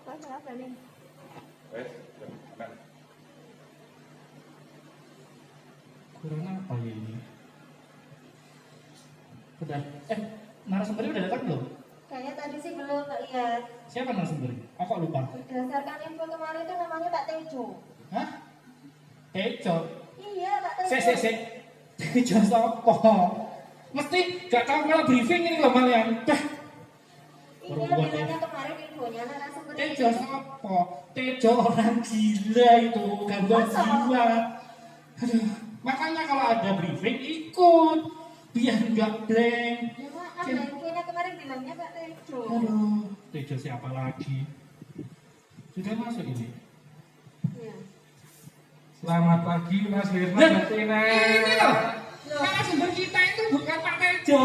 Apa nih? Kurang apa ya ini? Udah, narasumbernya udah datang belum? Kayaknya tadi sih belum, Pak lihat. Siapa narasumbernya? Aku kok lupa. Berdasarkan info kemarin itu namanya Pak Tejo. Hah? Tejo? Iya, Pak Tejo. Sek. Tejo sopo? Mesti gak tahu malah briefing ini loh Malian. Iya, bilangnya kemarin infonya narasumber Tejo sopo? Tejo orang gila itu, gangguan jiwa. Aduh, makanya kalau ada briefing ikut, biar nggak blank. Ya maaf, infonya kemarin bilangnya Pak Tejo. Aduh, Tejo siapa lagi? Sudah masuk ini. Iya. Selamat pagi Mas Firman dan Tina. Ini loh, narasumber kita itu bukan Pak Tejo,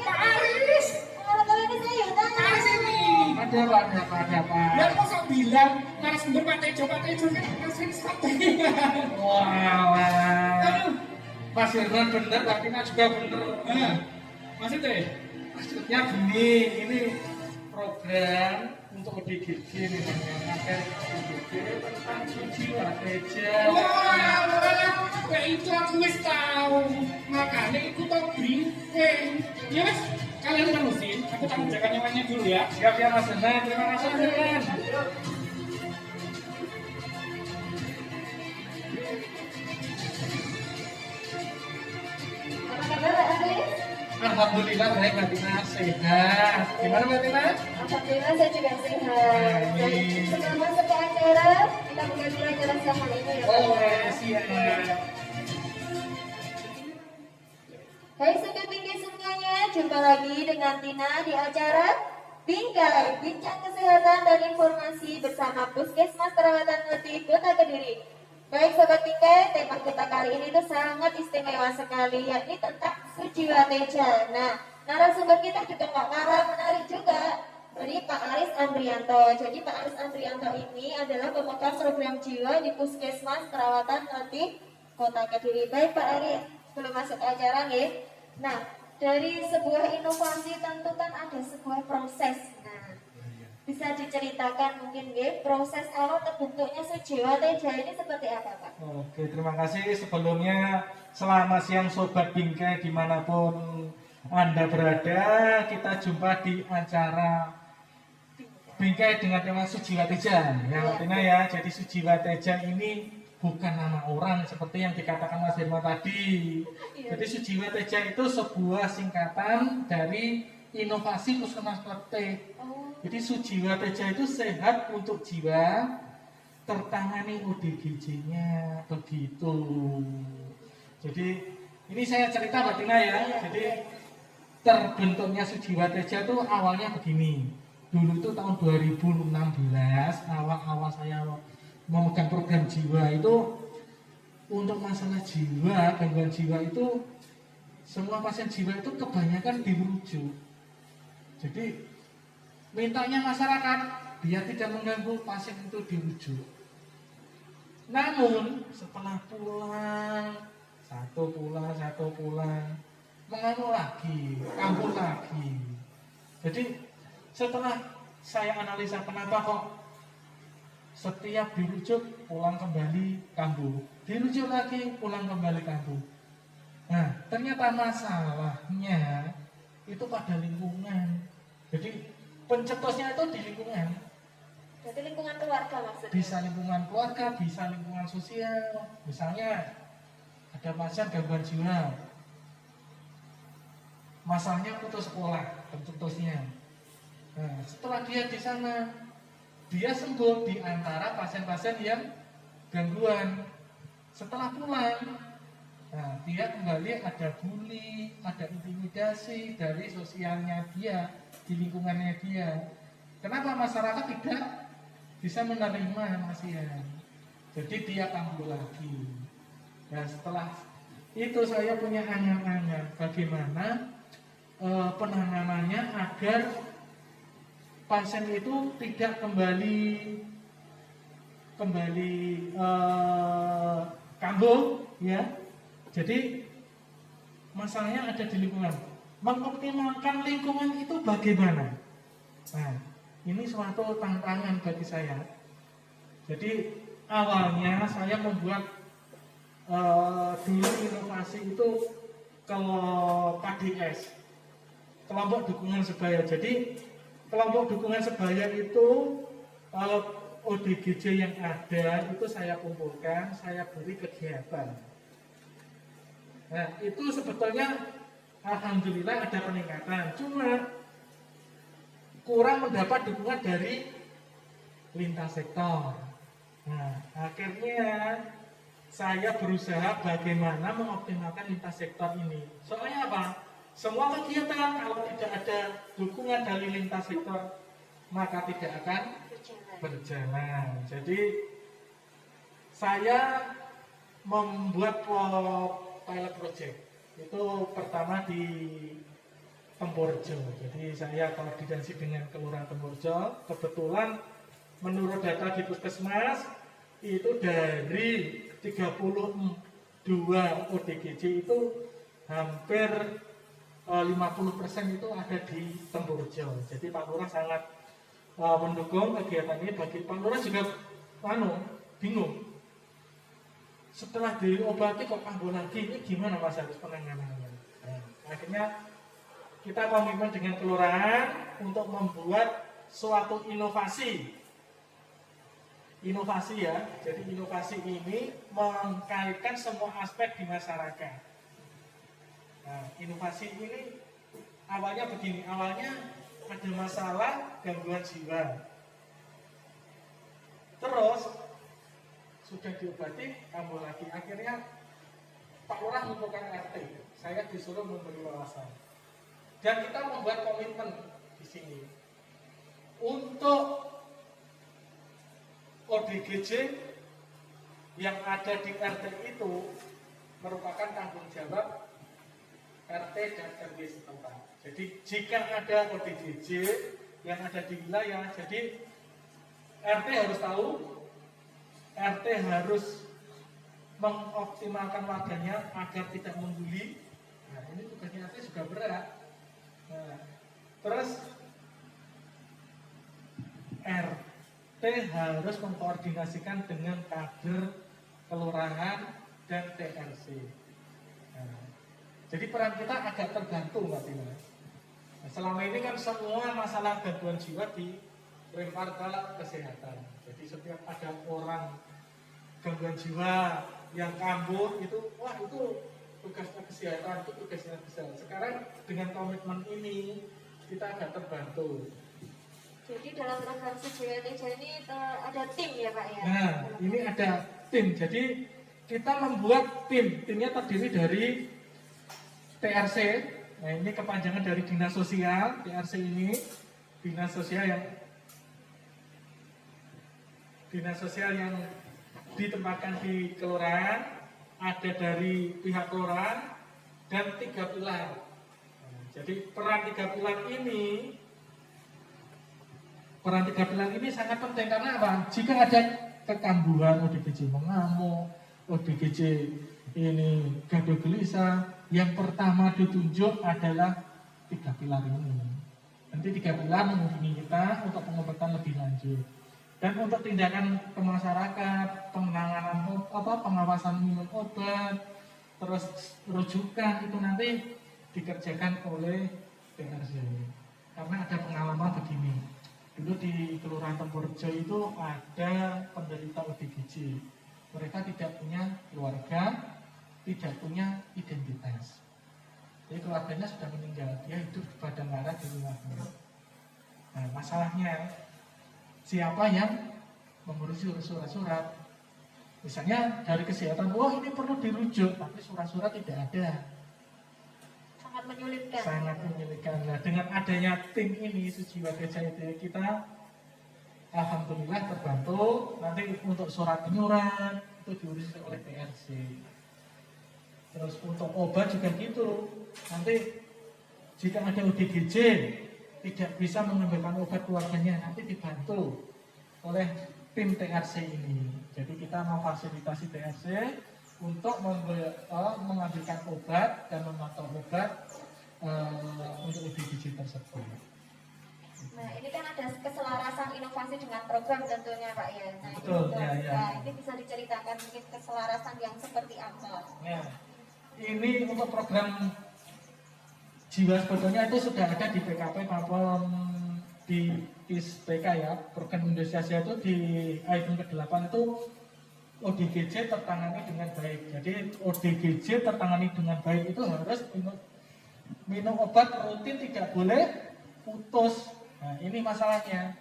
Pak Aris. Kalau ini saya ya tanya. Pak Aris ini. Ada apa? Dan masa bilang narasumber Pak Tejo kan masih satria. Wah, Aduh, Mas Firman bener, Mbak Tina juga bener. maksudnya? Maksudnya gini, ini program untuk ODGJ nih namanya materi ODGJ tentang suci Wateja. Wah, kayak itu aku wis tahu. Makanya ikut briefing. Ya wes, kalian terusin. Aku tanggung jaga nyawanya dulu ya. Siap ya Mas Firman, terima kasih Mas Firman. Apa kabar Pak Aris? Alhamdulillah baik Mbak Tina, sehat. Gimana Mbak Tina? Alhamdulillah saya juga sehat. Dan Amin. sebelum masuk ke acara, kita buka dulu acara siang hari ini ya Pak. Oh, siap. Hai Sobat Bingkai semuanya, jumpa lagi dengan Tina di acara Bingkai, Bincang Kesehatan dan Informasi bersama Puskesmas Perawatan Ngerti Kota Kediri. Baik Sobat Bingkai, tema kita kali ini tuh sangat istimewa sekali, yakni tentang Suci Wateja. Nah, narasumber kita juga nggak kalah menarik juga, dari Pak Aris Andrianto. Jadi Pak Aris Andrianto ini adalah pemegang program jiwa di Puskesmas Perawatan Ngerti Kota Kediri. Baik Pak Aris, sebelum masuk ke acara nih. Nah, dari sebuah inovasi tentu kan ada sebuah proses. Nah, bisa diceritakan mungkin nggih proses awal terbentuknya Suci Wateja ini seperti apa Pak? Oke, terima kasih. Sebelumnya selamat siang Sobat Bingkai dimanapun Anda berada. Kita jumpa di acara Bingkai dengan tema Suci Wateja. Ya, artinya ya, jadi Suci Wateja ini bukan nama orang seperti yang dikatakan Mas Firman tadi. Jadi Suci Wateja itu sebuah singkatan dari inovasi Puskesmas Kletek. Jadi Suci Wateja itu sehat untuk jiwa, tertangani ODGJ-nya, begitu. Jadi ini saya cerita Mbak Tina ya. Jadi terbentuknya Suci Wateja itu awalnya begini. Dulu itu tahun 2016 awal-awal saya memegang program jiwa itu, untuk masalah jiwa, gangguan jiwa itu semua pasien jiwa itu kebanyakan dirujuk. Jadi mintanya masyarakat biar tidak mengganggu pasien itu dirujuk. Namun setelah satu pulang menganu lagi, kambuh lagi. Jadi setelah saya analisa kenapa kok setiap dirujuk pulang kembali kambuh, dirujuk lagi pulang kembali kambuh. Nah, ternyata masalahnya itu pada lingkungan. Jadi pencetusnya itu di lingkungan. Jadi lingkungan keluarga maksudnya? Bisa lingkungan keluarga, bisa lingkungan sosial. Misalnya ada pasien gangguan jiwa, masalahnya putus sekolah, pencetusnya. Nah, setelah dia di sana, dia sembuh di antara pasien-pasien yang gangguan. Setelah pulang, nah, dia kembali ada bully, ada intimidasi dari sosialnya dia, di lingkungannya dia. Kenapa masyarakat tidak bisa menerima pasien? Jadi dia kambuh lagi. Nah, setelah itu saya punya angan-angan bagaimana penanganannya agar pasien itu tidak kembali kambuh, ya. Jadi masalahnya ada di lingkungan. Mengoptimalkan lingkungan itu bagaimana? Nah, ini suatu tantangan bagi saya. Jadi awalnya saya membuat dulu inovasi itu kalau KDS, kelompok dukungan sebaya. Jadi kelompok dukungan sebaya itu ODGJ yang ada itu saya kumpulkan, saya beri kegiatan. Nah itu sebetulnya alhamdulillah ada peningkatan, cuma kurang mendapat dukungan dari lintas sektor. Nah akhirnya saya berusaha bagaimana mengoptimalkan lintas sektor ini. Soalnya apa? Semua kegiatan kalau tidak ada dukungan dari lintas sektor maka tidak akan berjalan. Jadi saya membuat pilot project itu pertama di Temborjo. Jadi saya koordinasi dengan Kelurahan Temborjo. Kebetulan menurut data di Puskesmas itu dari 32 ODGJ itu hampir 50% itu ada di Temborjo. Jadi Pak Lurah sangat mendukung kegiatan ini. Bagi Pak Lurah juga bingung. Setelah diobati kok kambuh lagi, ini gimana Mas harus penanganannya? Nah, akhirnya kita komitmen dengan kelurahan untuk membuat suatu inovasi ya. Jadi inovasi ini mengkaitkan semua aspek di masyarakat. Nah, inovasi ini awalnya begini, awalnya ada masalah gangguan jiwa. Terus sudah diobati, kambuh lagi. Akhirnya Pak Lurah mengumpulkan RT, saya disuruh memberi wawasan. Dan kita membuat komitmen di sini untuk ODGJ yang ada di RT itu merupakan tanggung jawab RT dan RW setempat. Jadi jika ada ODGJ yang ada di wilayah, jadi RT harus tahu, RT harus mengoptimalkan warganya agar tidak membuli. Nah ini tugasnya RT juga berat. Nah, terus RT harus mengkoordinasikan dengan kader kelurahan dan TRC. Nah, jadi peran kita agak tergantung Mbak Tina. Nah, selama ini kan semua masalah gangguan jiwa dilempar ke kesehatan. Jadi setiap ada orang gangguan jiwa yang kambuh itu, wah itu tugasnya kesehatan, itu tugasnya kesehatan. Sekarang dengan komitmen ini kita agak terbantu. Jadi dalam program Sejoyo Tejo ini ada tim ya Pak ya? Nah ini ada tim, jadi kita membuat timnya terdiri dari TRC. Nah ini kepanjangan dari Dinas Sosial. TRC ini Dinas Sosial yang ditempatkan di kelurahan, ada dari pihak kelurahan dan 3 pilar. Nah, jadi peran 3 pilar ini sangat penting karena apa? Jika ada kekambuhan ODGJ mengamuk, ODGJ ini gaduh gelisah, yang pertama ditunjuk adalah 3 pilar ini. Nanti 3 pilar menghubungi kita untuk pengobatan lebih lanjut. Dan untuk tindakan ke masyarakat, penanganan pengawasan minum obat, terus rujukan itu nanti dikerjakan oleh TRC. Karena ada pengalaman begini. Dulu di Kelurahan Temborjo itu ada penderita ODGJ. Mereka tidak punya keluarga, tidak punya identitas. Jadi keluarganya sudah meninggal, dia hidup di padang lara di rumahnya. Nah masalahnya siapa yang mengurusi surat-surat? Misalnya dari kesehatan, ini perlu dirujuk, tapi surat-surat tidak ada. Sangat menyulitkan. Sangat menyulitkan. Nah, dengan adanya tim ini Sejoyo Tejo kita alhamdulillah terbantu. Nanti untuk surat iuran itu diurus oleh TRC. Terus untuk obat juga gitu. Nanti jika ada ODGJ tidak bisa mengambilkan obat keluarganya, nanti dibantu oleh tim TRC ini. Jadi kita memfasilitasi TRC untuk mengambilkan obat dan memantau obat untuk ODGJ tersebut. Nah ini kan ada keselarasan masih dengan program tentunya Pak ya. Nah, Betul, ini, ya, ya. Nah, ini bisa diceritakan mungkin keselarasan yang seperti apa? Nah, ini untuk program jiwa sebetulnya itu sudah ada di PKP maupun di PIS-PK ya. Program Indonesia Sehat itu di item ke-8 itu ODGJ tertangani dengan baik. Jadi ODGJ tertangani dengan baik itu harus minum obat rutin, tidak boleh putus. Nah, ini masalahnya.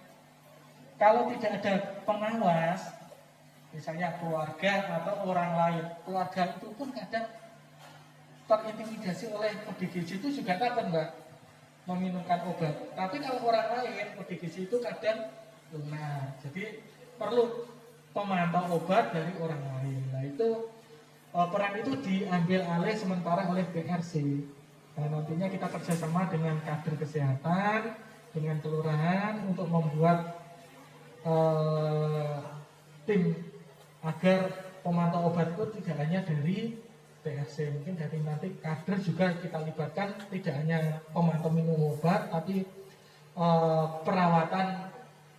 Kalau tidak ada pengawas, misalnya keluarga atau orang lain, keluarga itu pun kadang terintimidasi oleh ODGJ itu juga takut Mbak meminumkan obat. Tapi kalau orang lain, ODGJ itu kadang lunak. Jadi perlu pemantau obat dari orang lain. Nah itu peran itu diambil alih sementara oleh PRC. Nah nantinya kita kerjasama dengan kader kesehatan, dengan kelurahan untuk membuat tim agar pemantau obat itu tidak hanya dari PRC, mungkin dari nanti kader juga kita libatkan, tidak hanya pemantau minum obat, tapi perawatan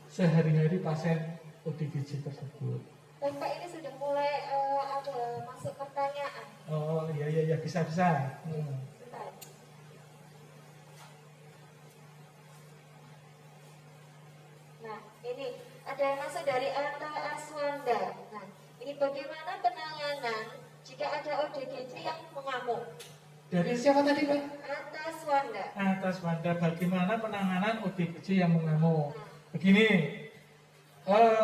sehari-hari pasien ODGJ tersebut. Dan Pak ini sudah mulai ada masuk pertanyaan. Oh iya bisa. Bentar. Nah ini ada yang masuk dari Anta Aswanda. Nah ini bagaimana penanganan jika ada ODGJ yang mengamuk? Dari siapa tadi Pak? Anta Aswanda. Atas Wanda, bagaimana penanganan ODGJ yang mengamuk? Begini,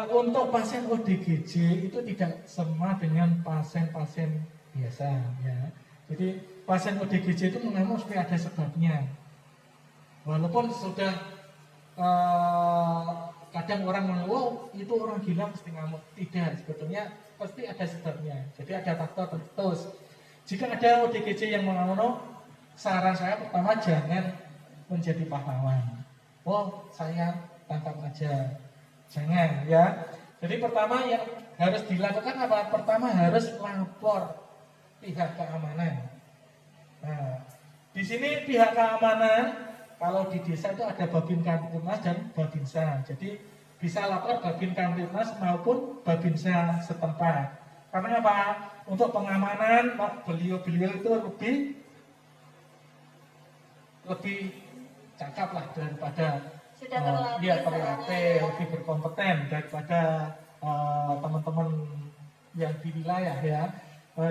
untuk pasien ODGJ itu tidak sama dengan pasien-pasien biasa ya. Jadi pasien ODGJ itu mengamuk supaya ada sebabnya. Walaupun sudah kadang orang mengeluh itu orang gila mesti ngamuk. Tidak, sebetulnya pasti ada sebabnya. Jadi ada faktor tertentu. Jika ada ODGJ yang mengamuk, saran saya pertama jangan menjadi pahlawan. Oh saya tangkap aja. Jangan ya. Jadi pertama yang harus dilakukan apa? Pertama harus lapor pihak keamanan. Nah, di sini pihak keamanan kalau di desa itu ada Babin Kamtipmas dan Babinsa. Jadi bisa lapor Babin Kamtipmas maupun Babinsa setempat. Karena apa? Untuk pengamanan beliau-beliau itu lebih cakap lah daripada terlatih, lebih berkompeten daripada teman-teman yang di wilayah ya.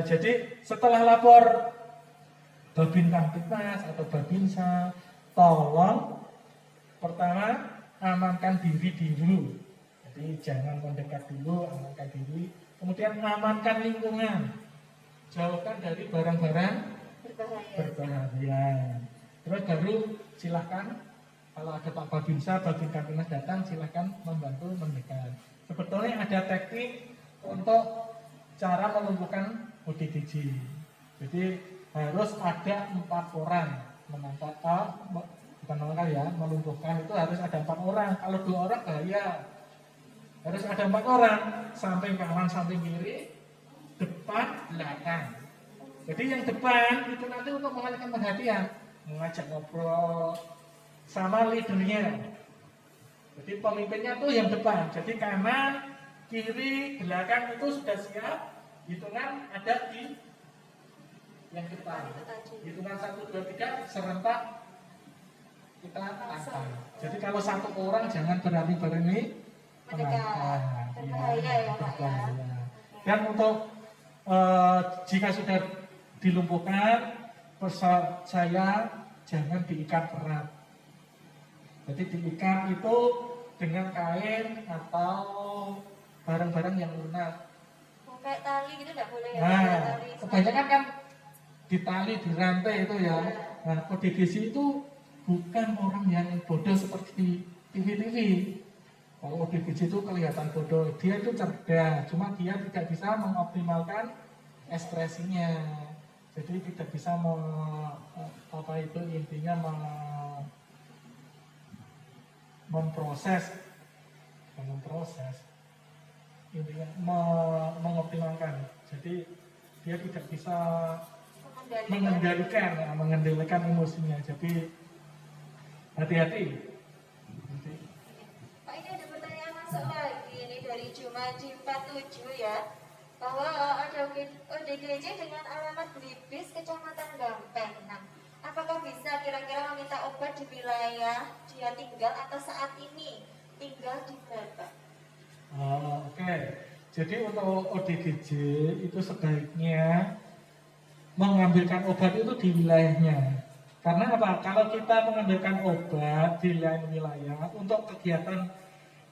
Jadi setelah lapor Babin Kamtipmas atau Babinsa, tolong pertama amankan diri dulu. Jadi jangan mendekat dulu, amankan diri. Kemudian amankan lingkungan, jauhkan dari barang-barang berbahaya. Terus baru silahkan kalau ada Pak Babinsa, Babin Kamtipmas datang, silahkan membantu mendekat. Sebetulnya ada teknik untuk cara melumpuhkan ODGJ. Jadi harus ada 4 orang melumpuhkan itu harus ada 4 orang. Kalau 2 orang bahaya. Harus ada 4 orang, samping kanan, samping kiri, depan, belakang. Jadi yang depan itu nanti untuk mengalihkan perhatian, mengajak ngobrol sama leadernya. Jadi pemimpinnya tuh yang depan. Jadi kanan, kiri, belakang itu sudah siap. Hitungan ada di yang depan. Hitungan 1, 2, 3 serentak kita angkat. Jadi kalau 1 orang jangan berani-berani berbahaya ya Pak ya. Dan untuk jika sudah dilumpuhkan, pesan saya jangan diikat erat. Jadi diikat itu dengan kain atau barang-barang yang lunak. Kayak tali gitu nggak boleh ya? Nah, kebanyakan kan ditali, dirantai itu ya. Nah, ODGJ itu bukan orang yang bodoh seperti TV-TV. Kalau ODGJ itu kelihatan bodoh, dia itu cerdas, cuma dia tidak bisa mengoptimalkan ekspresinya. Jadi tidak bisa memproses, intinya mengoptimalkan. Jadi dia tidak bisa mengendalikan emosinya. Jadi hati-hati. Pak ini ada pertanyaan masuk lagi ini dari Jumaji 47 ya, bahwa ada ODGJ dengan alamat Blibis, Kecamatan Gampeng. Nah, apakah bisa kira-kira meminta obat di wilayah dia tinggal atau saat ini tinggal di berapa? Oke. Jadi untuk ODGJ itu sebaiknya mengambilkan obat itu di wilayahnya. Karena apa? Kalau kita mengambilkan obat di lain wilayah untuk kegiatan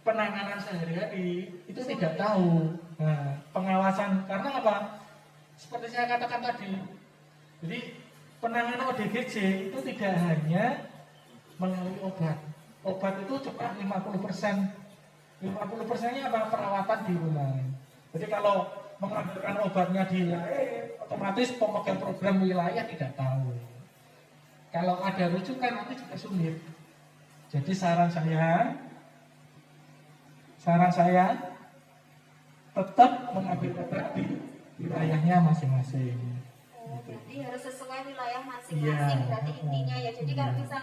penanganan sehari-hari itu tidak tahu. Nah, pengawasan karena apa? Seperti saya katakan tadi. Jadi penanganan ODGJ itu tidak hanya melalui obat. Obat itu cuma 50%. 50%-nya apa? Perawatan di rumah. Jadi kalau mengambilkan obatnya di wilayah, otomatis pemegang program wilayah tidak tahu. Kalau ada rujukan nanti juga sulit. Jadi saran saya tetap mengambil obat di wilayahnya masing-masing. Berarti harus sesuai wilayah Iya. masing-masing berarti intinya ya. Jadi kalau bisa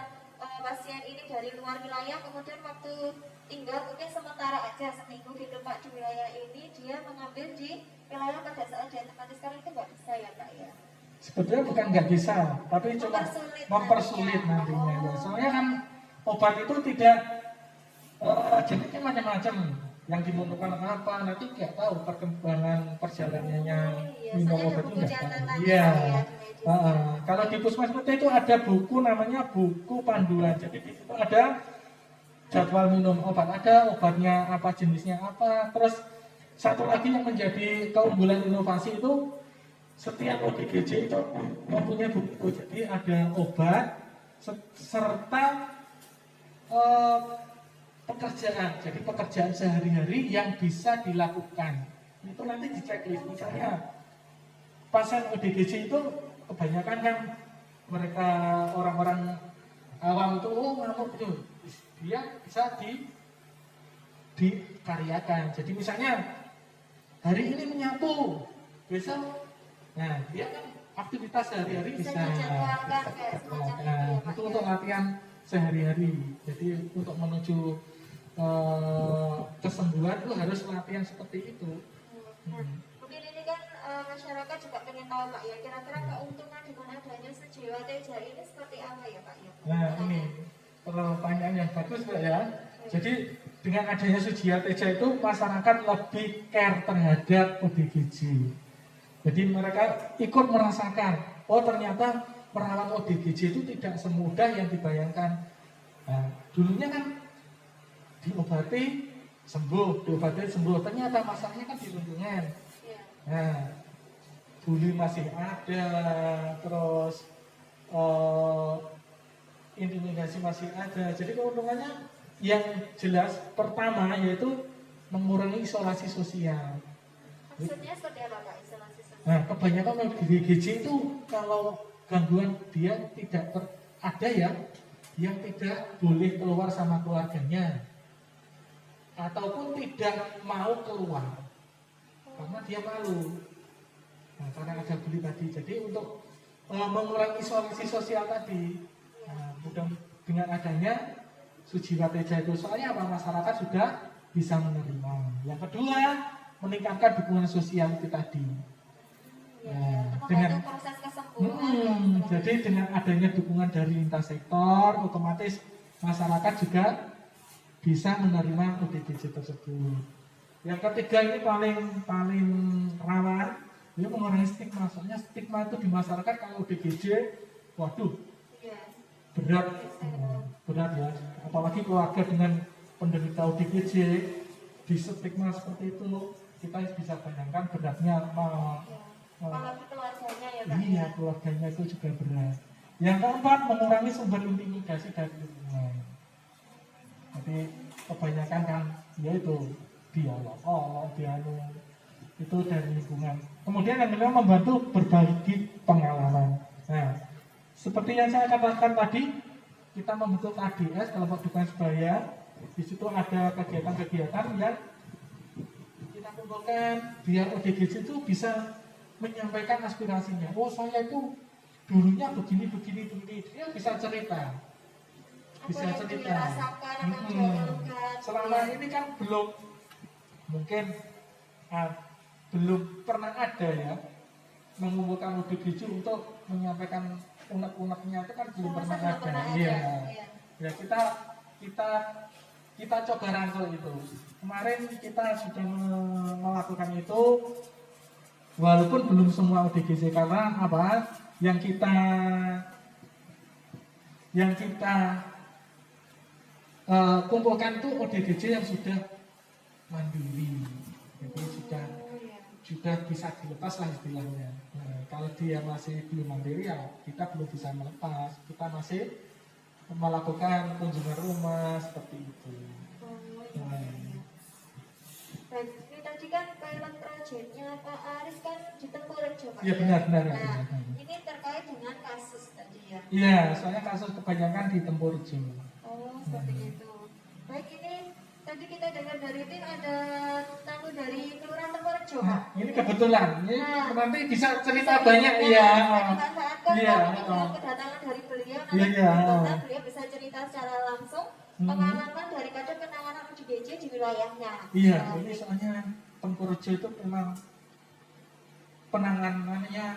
pasien ini dari luar wilayah kemudian waktu tinggal mungkin sementara aja seminggu gitu Pak di wilayah ini, dia mengambil di wilayah pada saat dia tempati sekarang itu nggak bisa ya Pak ya? Sebetulnya bukan nggak bisa, tapi cuma mempersulit nantinya. Soalnya kan obat itu tidak jenisnya macam-macam. Yang dibutuhkan apa nanti nggak tahu perkembangan perjalanannya minum obat itu nggak tahu. Iya. Kalau di puskesmas itu ada buku namanya buku panduan. Jadi di situ ada jadwal minum obat, ada obatnya apa, jenisnya apa. Terus satu lagi yang menjadi keunggulan inovasi itu setiap ODGJ itu mempunyai buku. Jadi ada obat serta pekerjaan. Jadi pekerjaan sehari-hari yang bisa dilakukan. Itu nanti di checklist. Misalnya pasien ODGJ itu kebanyakan kan mereka orang-orang awam itu ngamuk itu. Dia bisa dikaryakan. Jadi misalnya hari ini menyapu, besok, nah dia kan aktivitas sehari-hari bisa. Nah, itu untuk latihan sehari-hari. Jadi untuk menuju kesembuhan itu harus latihan seperti itu. Mungkin ini kan masyarakat juga pengen tahu Pak ya, kira-kira keuntungan dengan adanya Sujiwa Teja ini seperti apa ya Pak ya? Nah ini pertanyaan yang bagus Pak ya. Jadi dengan adanya Sujiwa Teja itu masyarakat lebih care terhadap ODGJ. Jadi mereka ikut merasakan, oh ternyata merawat ODGJ itu tidak semudah yang dibayangkan. Nah, dulunya kan diobati sembuh, ternyata masalahnya kan di lingkungan. Nah, buli masih ada, terus intimidasi masih ada. Jadi keuntungannya yang jelas pertama yaitu mengurangi isolasi sosial. Maksudnya seperti apa Pak isolasi sosial? Nah, kebanyakan ODGJ itu kalau gangguan dia tidak ada ya, yang tidak boleh keluar sama keluarganya, ataupun tidak mau keluar karena dia malu. Nah, karena ada bully tadi. Jadi untuk mengurangi isolasi sosial tadi, nah, mudah dengan adanya Sujiwa Teja itu, soalnya apa, masyarakat sudah bisa menerima. Yang kedua, meningkatkan dukungan sosial itu tadi. Nah, dengan proses kesembuhan. jadi dengan adanya dukungan dari lintas sektor, otomatis masyarakat juga bisa menerima ODGJ tersebut. Yang ketiga ini paling rawan, ini mengurangi stigma. Soalnya stigma itu di masyarakat kalau ODGJ, waduh, berat ya. Apalagi keluarga dengan penderita ODGJ di stigma seperti itu, kita bisa bayangkan beratnya apa. Apalagi keluarganya ya Pak. Iya, keluarganya itu juga berat. Yang keempat, mengurangi sumber intimidasi dari lingkungan. Jadi kebanyakan kan yaitu dialog, itu dari lingkungan. Kemudian yang kedua, membantu berbagi pengalaman. Nah, seperti yang saya katakan tadi, kita membentuk KDS, kelompok dukungan sebaya. Di situ ada kegiatan-kegiatan yang kita kumpulkan biar ODGJ itu bisa menyampaikan aspirasinya. Oh, saya itu dulunya begini. Dia bisa cerita. bisa yang cerita. dirasakan, apa yang dikeluhkan. Selama ini kan belum mungkin belum pernah ada ya mengumpulkan ODGJ untuk menyampaikan unek-uneknya, itu kan belum pernah Belum ada. pernah Iya. Iya. Ya kita coba rangkul itu. Kemarin kita sudah melakukan itu, walaupun belum semua ODGJ, karena apa? Yang kita kumpulkan itu ODGJ yang sudah mandiri, jadi sudah bisa dilepas lah istilahnya. Nah, kalau dia masih belum mandiri ya kita belum bisa melepas, kita masih melakukan kunjungan rumah seperti itu. Baik, ini tadi kan pilot projectnya Pak Aris kan di Tempurjo, Pak. Iya benar. Nah, ini terkait dengan kasus tadi ya. Iya, soalnya kasus kebanyakan di Tempurjo. Oh, seperti itu. Baik, ini tadi kita dengar dari tim ada tamu dari Kelurahan Tempurjo, Pak. Nah, ini kebetulan, ini Nah, nanti bisa cerita banyak ya. Dimanfaatkan Iya. dengan kedatangan dari beliau, Iya. nanti beliau bisa cerita secara langsung pengalaman daripada penanganan ODGJ di wilayahnya. Iya, Nah, ini soalnya Tempurjo itu memang penanganannya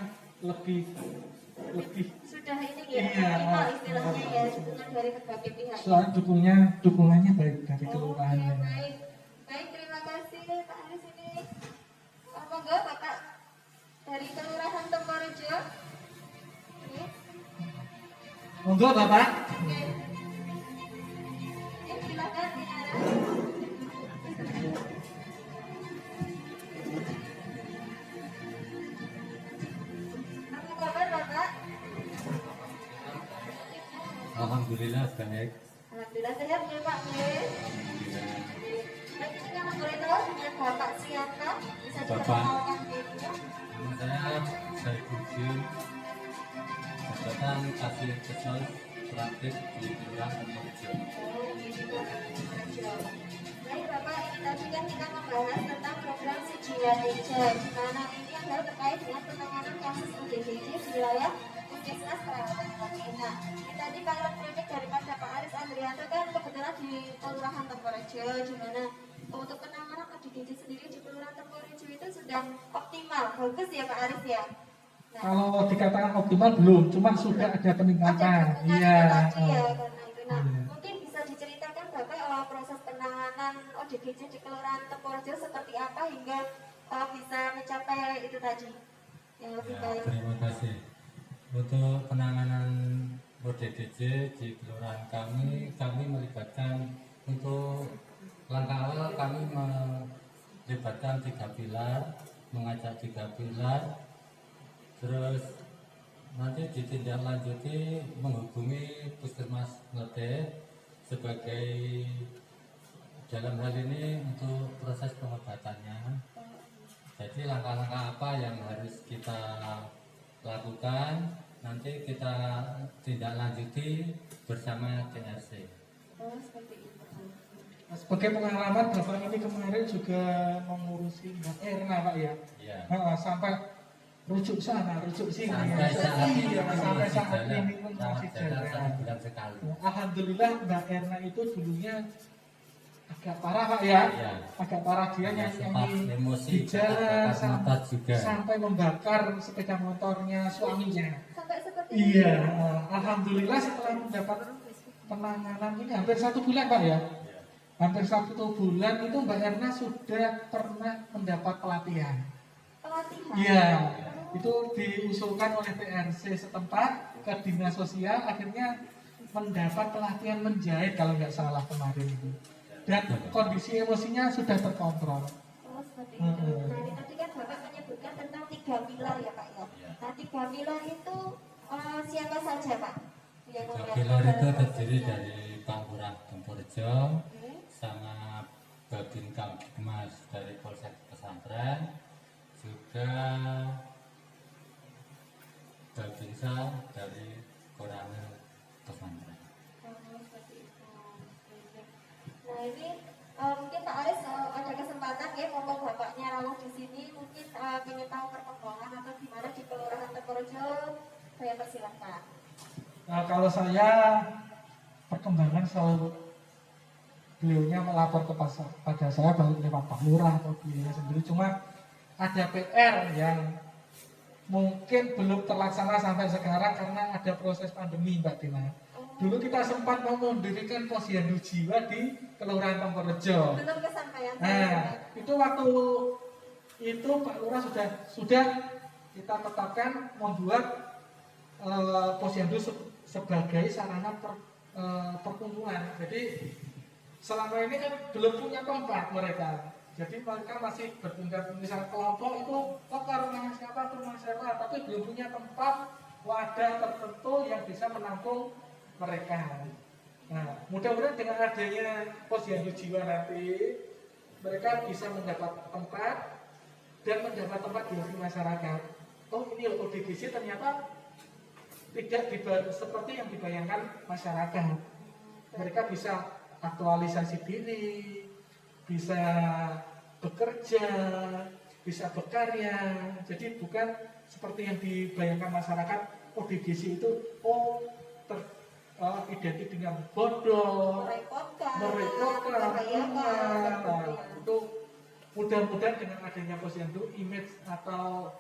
lebih sudah ini ya, Iya. optimal istilahnya ya, dukungan dari berbagai pihak. soal dukungannya baik dari kelurahan. Oke, baik. Baik, terima kasih Pak Aris ini. Monggo Bapak dari Kelurahan Tempurjo. Ini. Monggo Bapak. Oke. Silakan ya. Apa kabar Bapak? Alhamdulillah baik. Alhamdulillah sehat ya Pak. Baik, ini kalau boleh tahu dengan Bapak siapa? Bisa diperkenalkan dulu. Nama saya Saifuddin, jabatan kasih kesal praktik di Kelurahan Tempurjo. Oh, gitu. Baik Bapak, ini tadi kan kita membahas tentang program Sejiwa Teja, di mana ini adalah terkait dengan penanganan kasus ODGJ di wilayah Puskesmas Perawatan Latina. Ini tadi pilot project daripada Pak Aris Andrianto kan kebetulan di Kelurahan Tempurjo, di mana untuk penanganan ODGJ sendiri di Kelurahan Tempurjo itu sudah optimal, bagus ya Pak Aris ya. Nah, Kalau dikatakan optimal belum, cuma sudah ada peningkatan. Iya. tadi ya karena itu. Nah, mungkin bisa diceritakan Bapak proses penanganan ODGJ di Kelurahan Tempurjo seperti apa hingga bisa mencapai itu tadi yang lebih Ya, baik. terima kasih. Untuk penanganan ODGJ di kelurahan kami melibatkan untuk langkah awal kami melibatkan 3 pilar, mengajak 3 pilar, terus nanti ditindaklanjuti menghubungi Puskesmas Ngedet sebagai dalam hal ini untuk proses pengobatannya. Jadi langkah-langkah apa yang harus kita lakukan nanti kita tindak lanjuti bersama DRC. Oh, seperti itu. Sebagai pengalaman Bapak ini kemarin juga mengurusi Mbak Erna Pak ya. Ya. Sampai rujuk sana, rujuk sini. Sampai saat ini Iya, sampai saat jalan, ini pun masih jalan jalan. 1 bulan sekali. Alhamdulillah Mbak Erna itu dulunya agak parah Pak ya. Iya. Agak parah, dia Ya, sempat nyanyi emosi, di jalan kata-kata motor juga. sampai membakar sepeda motornya suaminya. Sampai seperti Iya, alhamdulillah setelah mendapat penanganan ini hampir 1 bulan Pak ya. Hampir 1 bulan itu Mbak Erna sudah pernah mendapat pelatihan. pelatihan. Iya, itu diusulkan oleh PRC setempat ke dinas sosial, akhirnya mendapat pelatihan menjahit kalau nggak salah kemarin itu. Dan kondisi emosinya sudah terkontrol. Oh, seperti itu. Nah, ini tadi kan Bapak menyebutkan tentang 3 pilar ya Pak ya. Nah, 3 pilar itu siapa saja Pak? Yang 3 membantu pilar itu dalam terdiri prosesnya? dari Pak Lurah Tempurjo Oke. sama Babin Kamtibmas dari Polsek Pesantren, juga Babinsa dari Koramil Pesantren. Oh, seperti itu. Oke. Nah, ini mungkin Pak Aris ada kesempatan ya, ngomong Bapaknya rawuh di sini, mungkin ingin tahu perkembangan atau gimana di Kelurahan Tempurjo, saya persilahkan. Nah, kalau saya perkembangan selalu beliaunya melapor pada saya baik lewat Pak Lurah atau beliaunya sendiri. Cuma ada PR yang mungkin belum terlaksana sampai sekarang karena ada proses pandemi, Mbak Tina. Dulu kita sempat mau mendirikan posyandu jiwa di Kelurahan Tempurrejo. Belum kesampaian. Nah, itu waktu itu Pak Lurah sudah kita tetapkan membuat posyandu sebagai sarana perkumpulan. Jadi selama ini kan belum punya tempat mereka. Jadi mereka masih bertingkat misal kelompok itu ke rumah siapa, tapi belum punya tempat wadah tertentu yang bisa menampung mereka. Nah, mudah-mudahan dengan adanya posyandu jiwa nanti mereka bisa mendapat tempat dan mendapat tempat di masyarakat. Oh, ini ODGJ ternyata tidak seperti yang dibayangkan masyarakat. Mereka bisa aktualisasi diri, bisa bekerja, bisa berkarya. Jadi bukan seperti yang dibayangkan masyarakat, ODGJ itu identik dengan bodoh, merepotkan, itu mudah-mudahan dengan adanya posyandu image atau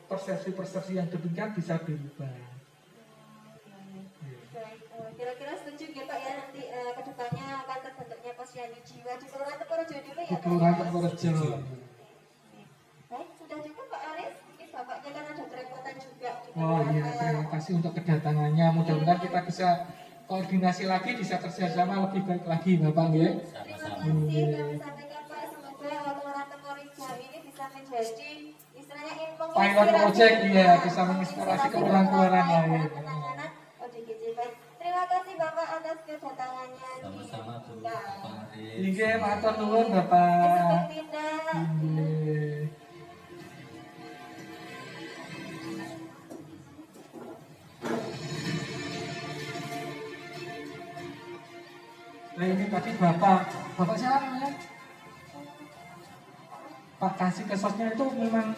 persepsi-persepsi yang demikian bisa dirubah. Kira-kira setuju ya Pak ya, nanti kedepannya akan terbentuknya posyandu jiwa di Kelurahan Tempurrejo dulu ya Pak? Kelurahan Tempurrejo. Baik, sudah cukup Pak Aris. Ini bapaknya kan ada kerepotan juga. Oh iya, terima kasih untuk kedatangannya. Mudah-mudahan kita bisa koordinasi lagi, bisa kerjasama lebih baik lagi, Bapak ya. Terima kasih kami sampaikan Pak, semoga Kelurahan Tempurrejo ini bisa menjadi istilahnya pilot project, iya, bisa menginspirasi kelurahan-kelurahan lain. penanganan ODGJ. Baik, terima kasih Bapak atas kedatangannya. Sama-sama Bu, Pak Aris. Iya, matur nuwun Esok Bapak. pindah. Iya. Nah ini tadi Bapak siapa namanya? Pak Kasih Kesosnya itu memang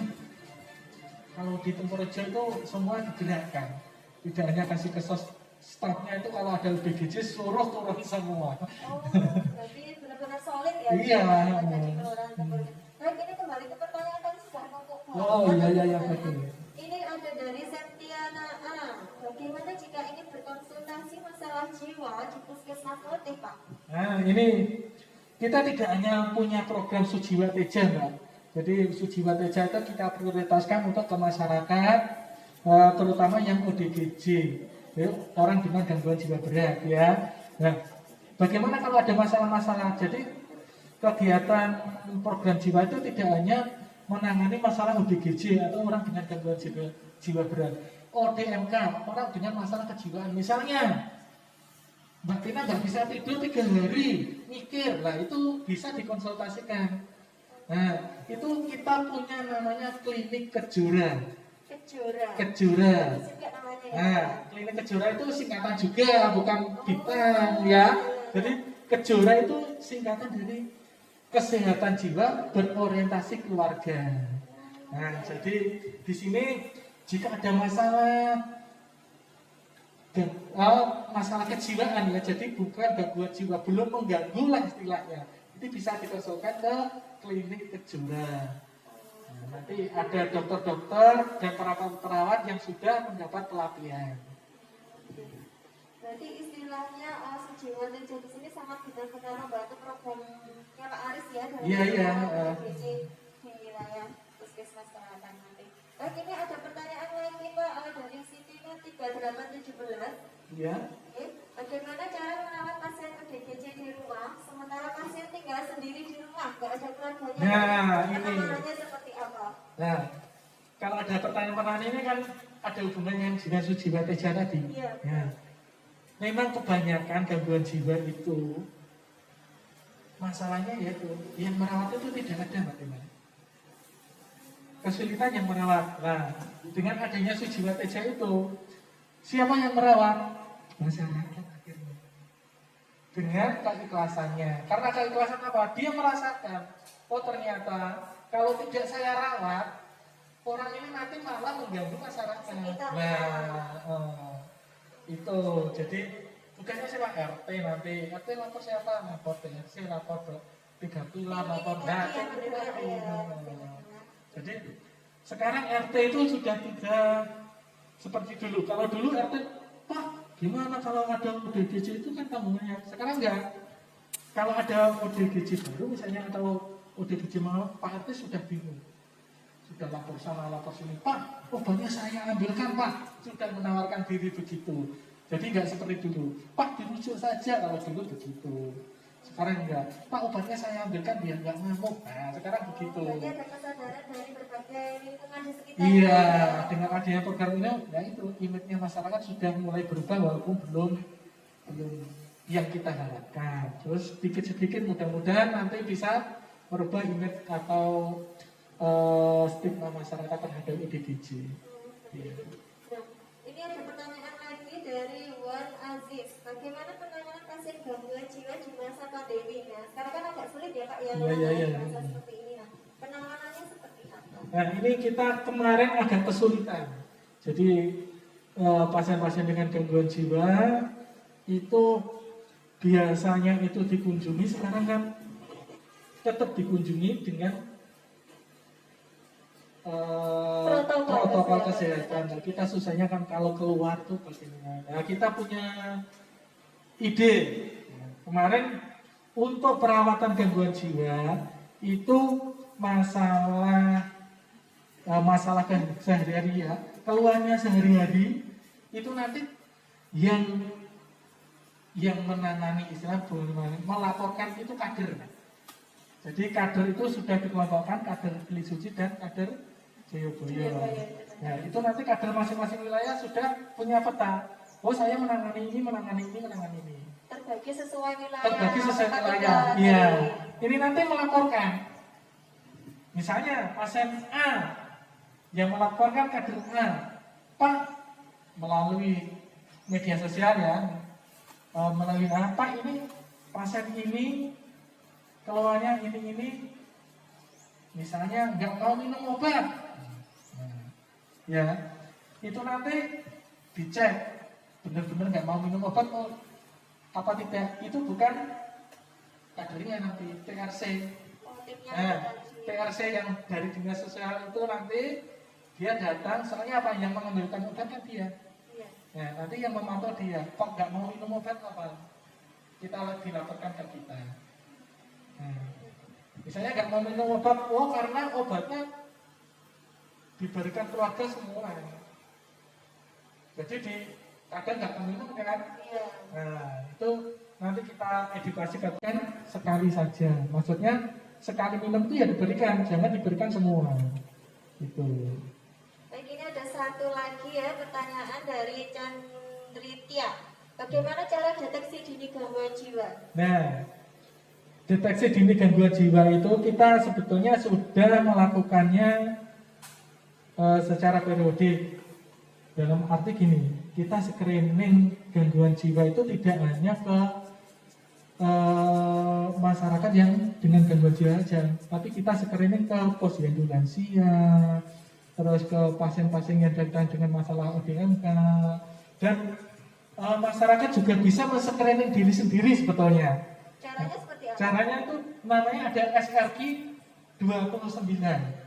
kalau di Tempurrejo itu semua digerakkan. Tidak hanya Kasih Kesos, stafnya itu kalau ada UDGJ seluruh turun semua. Oh, berarti benar-benar solid ya. Iya. Jadi Kelurahan Tempurrejo. Baik, ini kembali ke pertanyaan tadi sudah ngomong. Oh iya betul. Ini ada dari Septiana A. Bagaimana jika ini berkonsultasi masalah jiwa di Puskesmas Motih, Pak? Nah ini kita tidak hanya punya program Sujiwa Teja, Mbak. Jadi Sujiwa Teja itu kita prioritaskan untuk ke masyarakat, terutama yang ODGJ, ya, orang dengan gangguan jiwa berat, ya. Nah, bagaimana kalau ada masalah-masalah? Jadi kegiatan program jiwa itu tidak hanya menangani masalah ODGJ atau orang dengan gangguan jiwa berat. ODMK, orang dengan masalah kejiwaan. Misalnya, Mbak Tina nggak bisa tidur 3 hari, mikir, lah itu bisa dikonsultasikan. Nah, itu kita punya namanya klinik Kejora. Kejora. Juga namanya ya. Nah, klinik Kejora itu singkatan juga, bukan bintang ya. Jadi Kejora itu singkatan dari kesehatan jiwa berorientasi keluarga. Nah, jadi di sini jika ada masalah kejiwaan ya, jadi bukan gangguan jiwa, belum mengganggu lah istilahnya, itu bisa dikonsulkan ke klinik Kejora. Nah, nanti ada dokter-dokter dan perawat-perawat yang sudah mendapat pelatihan. Berarti istilahnya Sujiwa Teja di sini sangat benar-benar membantu programnya Pak Aris ya dalam ODGJ di wilayah Puskesmas Kecamatan Motih. Baik, ini ada pertanyaan lagi Pak dari Siti 3817. Ya. Oke. Bagaimana cara merawat pasien ODGJ di rumah sementara pasien tinggal sendiri di rumah, nggak ada keluarganya? Nah, ini. Penanganannya seperti apa? Nah, kalau ada pertanyaan-pertanyaan ini kan ada hubungannya dengan Sujiwa Teja tadi. Iya. Ya. Memang kebanyakan gangguan jiwa itu masalahnya yaitu yang merawat itu tidak ada, Mbak Tina. Kesulitan yang merawat. Nah, dengan adanya Sujiwa Teja itu, siapa yang merawat? Masyarakat akhirnya. Dengan keikhlasannya. Karena keikhlasan apa? Dia merasakan, oh ternyata kalau tidak saya rawat, orang ini nanti malah mengganggu masyarakat. Nah, itu jadi Bukannya sewa RT nanti, RT lapor siapa? Lapor TRC, lapor 3 pilar, lapor Jadi sekarang RT itu sudah tidak seperti dulu. Kalau dulu RT, Pak, gimana kalau ada ODGJ itu kan tanggungannya. Sekarang enggak. Kalau ada ODGJ baru misalnya atau ODGJ mau, Pak RT sudah bingung. Sudah lapor sana, lapor sini. Pak, obatnya saya ambilkan, Pak. Sudah menawarkan diri begitu. Jadi enggak seperti dulu. Pak, dirujuk saja kalau dulu begitu. Sekarang enggak. Pak, obatnya saya ambilkan biar enggak ngamuk. Nah, sekarang begitu. Berarti ada kesadaran dari berbagai lingkungan di sekitar. Iya, dengan adanya program ini, ya itu image-nya masyarakat sudah mulai berubah walaupun belum yang kita harapkan. Terus sedikit-sedikit mudah-mudahan nanti bisa merubah image atau stigma masyarakat terhadap ODGJ. Iya. Nah, ini ada pertanyaan lagi dari Wan Aziz. Bagaimana penanganan pasien gangguan jiwa di masa pandemi? Nah, sekarang kan agak sulit ya Pak ya, Iya. masa seperti ini. Nah, penanganannya seperti apa? Nah ini kita kemarin agak kesulitan. Jadi pasien-pasien dengan gangguan jiwa itu biasanya itu dikunjungi, sekarang kan tetap dikunjungi dengan protokol kesehatan. Nah, kita susahnya kan kalau keluar tuh bagaimana. Nah, kita punya ide. Kemarin untuk perawatan gangguan jiwa itu masalah sehari-hari ya, keluhannya sehari-hari itu nanti yang menangani istilah melaporkan itu kader. Jadi kader itu sudah dikelompokkan, kader Beli Suci dan kader Joyoboyo. Nah itu nanti kader masing-masing wilayah sudah punya peta. Oh saya menangani ini. Terbagi sesuai wilayah. Iya. Ini nanti melaporkan. Misalnya pasien A yang melaporkan kader A, Pak, melalui media sosial ya, melalui apa ini pasien ini keluarnya ini, misalnya nggak mau minum obat, ya itu nanti dicek benar-benar nggak mau minum obat apa tidak, itu bukan kadernya nanti TRC. Nah, TRC yang dari dinas sosial itu nanti dia datang, soalnya apa yang mengambilkan obat kan dia. Nah, nanti yang memantau dia, kok nggak mau minum obat apa? Kita dilaporkan ke kita. Nah, misalnya nggak mau minum obat, karena obatnya diberikan keluarga semua. Jadi kadang nggak mau minum kan? Nah, itu nanti kita edukasikan sekali saja. Maksudnya sekali minum itu ya diberikan, jangan diberikan semua. Itu. Baik, ini ada satu lagi ya pertanyaan dari Chandritia. Bagaimana cara deteksi dini gangguan jiwa? Nah, deteksi dini gangguan jiwa itu kita sebetulnya sudah melakukannya secara periodik. Dalam arti gini, kita screening gangguan jiwa itu tidak hanya ke masyarakat yang dengan gangguan jiwa saja, tapi kita screening ke posyandu lansia, terus ke pasien-pasien yang datang dengan masalah ODMK, dan masyarakat juga bisa men-screening diri sendiri sebetulnya. Caranya seperti apa? Caranya itu namanya ada SRQ 29.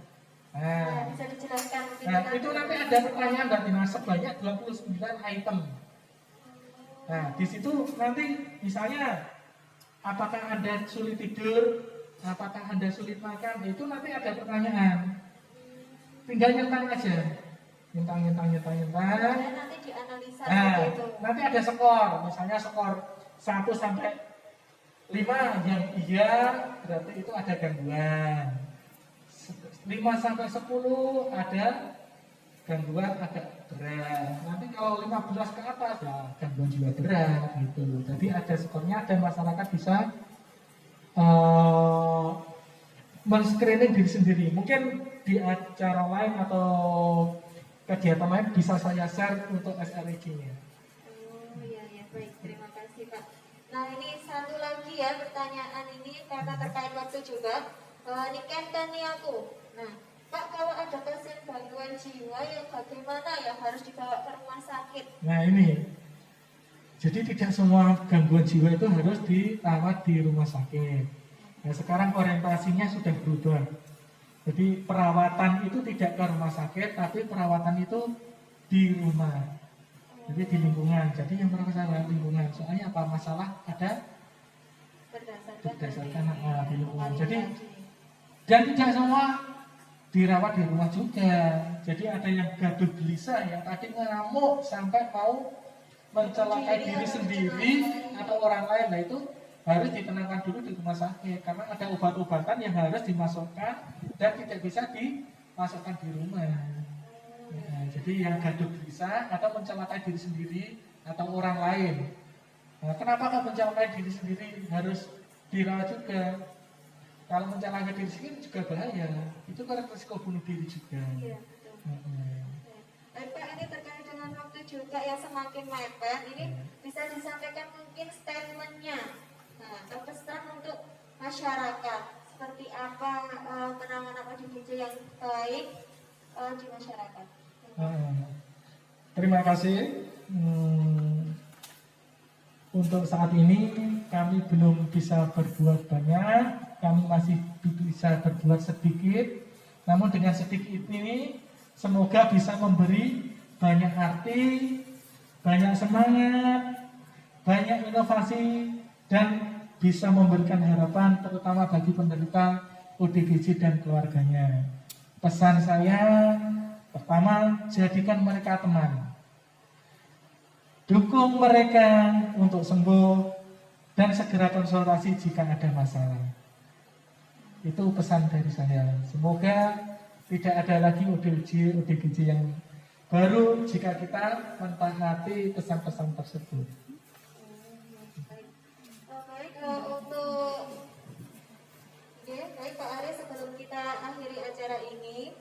Nah, bisa dijelaskan mungkin. Nah, itu nanti ada pertanyaan Mbak Tina sebanyak 29 item. Nah, di situ nanti misalnya apakah Anda sulit tidur, apakah Anda sulit makan, itu nanti ada pertanyaan. Tinggal nyentang aja. Nyentang. Nanti dianalisa Nah, seperti itu. nanti ada skor, misalnya skor 1 sampai 5 yang iya berarti itu ada gangguan. 5 sampai 10 ada gangguan agak berat. Nanti kalau 15 ke atas ya gangguan jiwa berat gitu. Jadi ada skornya dan masyarakat bisa men-screening diri sendiri. Mungkin di acara lain atau kegiatan lain bisa saya share untuk SRIG-nya. Oh iya, baik, terima kasih Pak. Nah ini satu lagi ya pertanyaan ini karena terkait waktu juga. Niken Taniaku. Nah Pak, kalau ada pasien gangguan jiwa yang bagaimana ya harus dibawa ke rumah sakit? Nah ini, Jadi tidak semua gangguan jiwa itu harus dirawat di rumah sakit. Nah, sekarang orientasinya sudah berubah. Jadi perawatan itu tidak ke rumah sakit, tapi perawatan itu di rumah. Jadi di lingkungan. Jadi yang bermasalah lingkungan. Soalnya apa masalah ada berdasarkan di lingkungan. Jadi dan tidak semua dirawat di rumah juga. Jadi ada yang gaduh gelisah, yang tadi ngamuk sampai mau mencelakai diri sendiri atau orang lain. Nah itu harus ditenangkan dulu di rumah sakit karena ada obat-obatan yang harus dimasukkan dan tidak bisa dimasukkan di rumah. Nah, jadi yang gaduh gelisah atau mencelakai diri sendiri atau orang lain. Nah, kenapa kalau mencelakai diri sendiri harus dirawat juga? Kalau mencelakai diri sendiri juga bahaya. Itu kan risiko bunuh diri juga. Iya, betul. Pak, ini terkait dengan waktu juga yang semakin mepet, ini bisa disampaikan mungkin statementnya, atau pesan untuk masyarakat seperti apa penanganan ODGJ yang baik di masyarakat. Terima kasih. Untuk saat ini kami belum bisa berbuat banyak, kami masih bisa berbuat sedikit. Namun dengan sedikit ini semoga bisa memberi banyak arti, banyak semangat, banyak inovasi, dan bisa memberikan harapan terutama bagi penderita ODGJ dan keluarganya. Pesan saya, pertama, jadikan mereka teman. Dukung mereka untuk sembuh dan segera konsultasi jika ada masalah. Itu pesan dari saya. Semoga tidak ada lagi ODGJ yang baru jika kita mentaati pesan-pesan tersebut. Baik, baik Pak Aris, sebelum kita akhiri acara ini,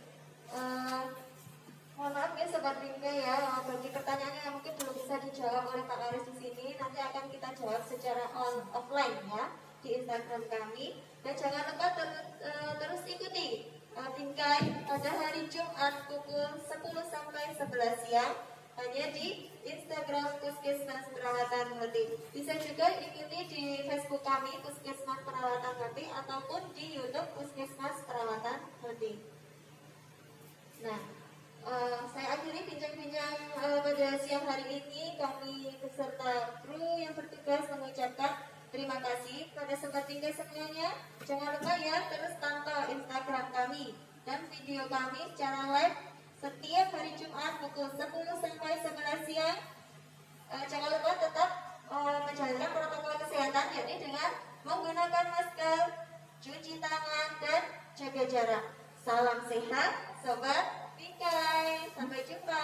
mohon maaf ya Sobat Bingkai ya, bagi pertanyaan yang mungkin belum bisa dijawab oleh Pak Aris di sini, nanti akan kita jawab secara offline ya di Instagram kami. Dan jangan lupa terus ikuti Bingkai pada hari Jumat pukul 10 sampai 11 siang hanya di Instagram Puskesmas Perawatan Ngerti. Bisa juga ikuti di Facebook kami Puskesmas Perawatan Ngerti ataupun di YouTube Puskesmas Perawatan Ngerti. Nah, saya akhiri bincang-bincang pada siang hari ini. Kami beserta kru yang bertugas mengucapkan terima kasih pada Sobat Bingkai semuanya. Jangan lupa ya terus pantau Instagram kami dan video kami secara live setiap hari Jumat pukul 10 sampai 11 siang. Jangan lupa tetap menjalankan protokol kesehatan, yakni dengan menggunakan masker, cuci tangan, dan jaga jarak. Salam sehat, Sobat Bingkai. Sampai jumpa.